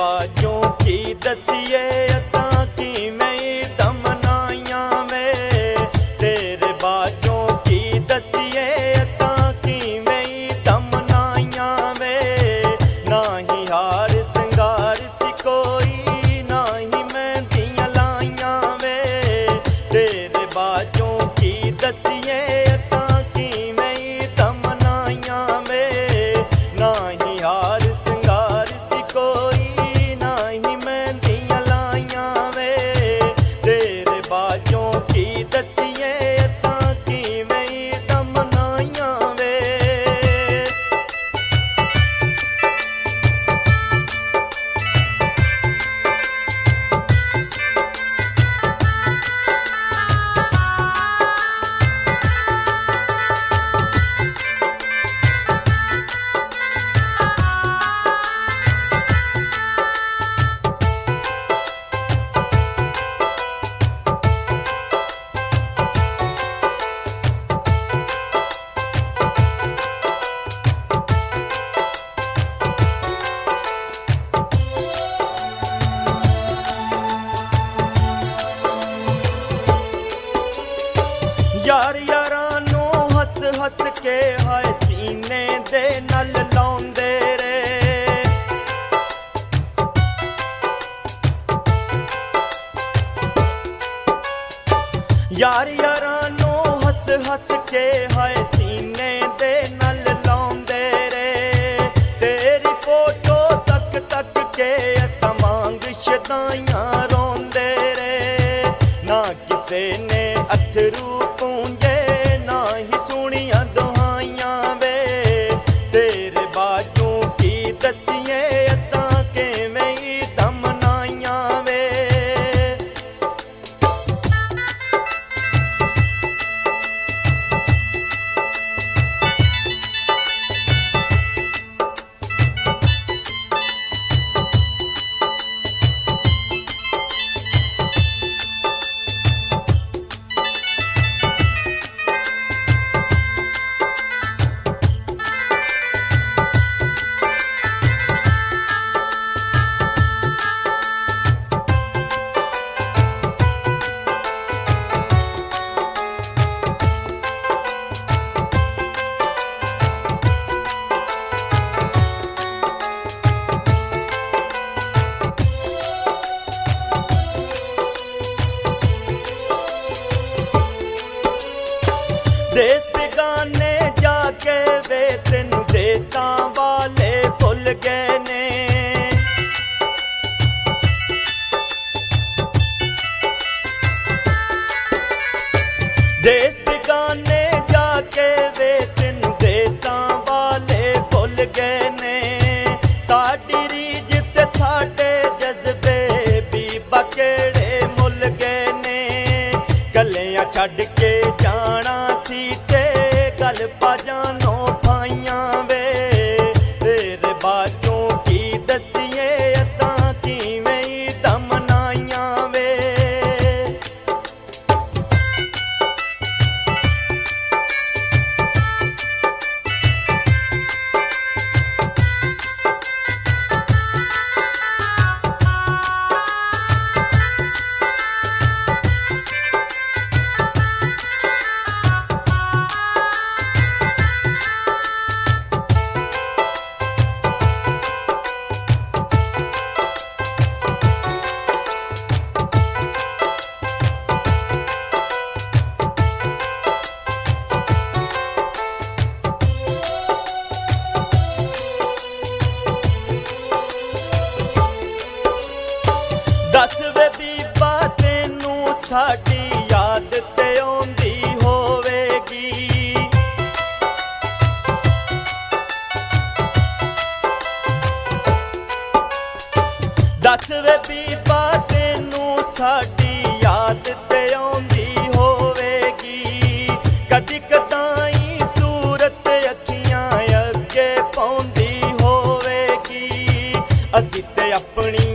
बाजों की दसिए असां किवें तमनाइयां वे, तेरे बाजों की दसिए असां किवें तमनाइयां वे। ना ही हार सिंगार सी कोई, ना ही मेहंदियां लाइयां वे, तेरे बाजों की दसिए असां किवें तमनाइयां वे। ना ही हार सिंगार सी कोई, ना ही मेहंदियां लाइयां वे, तेरे बाजों की दसिए असां किवें तमनाइयां वे। यार यारां नूं हस हस के हाय सीने दे नल लाउंदे रे। यार यारां नूं हस हस के हाय सीने दे नल लाउंदे रे। तेरी फोटो तक तक के असां मांग शदाइयां रोंदे रे। ना किसे ने अथरू पूंजे, ना ही सुनियां दुहाइयां वे, तेरे बाजों की दसिए असां किवें तमनाइयां वे। देश बेगाने जाके वे तेनू देसां वाले भुल गए ने। देश बेगाने जाके वे तेनू देसां वाले भुल गए ने। साडी रीझ ते साडे जज्बे भी बकेड़े मुल गए ने। गलियां छड्ड के जाना सी ते गल पाजानो पाइयां वे, तेरे बाजों की दसिए असां किवें तमनाइयां वे। दस वे बीबा तेनू साडी याद ते आउंदी होवेगी। दस वे बीबा तेनू साडी याद ते आउंदी होवेगी। कदी कदाई सूरत अखियां अगे पौंदी होवेगी। असीं ते अपनी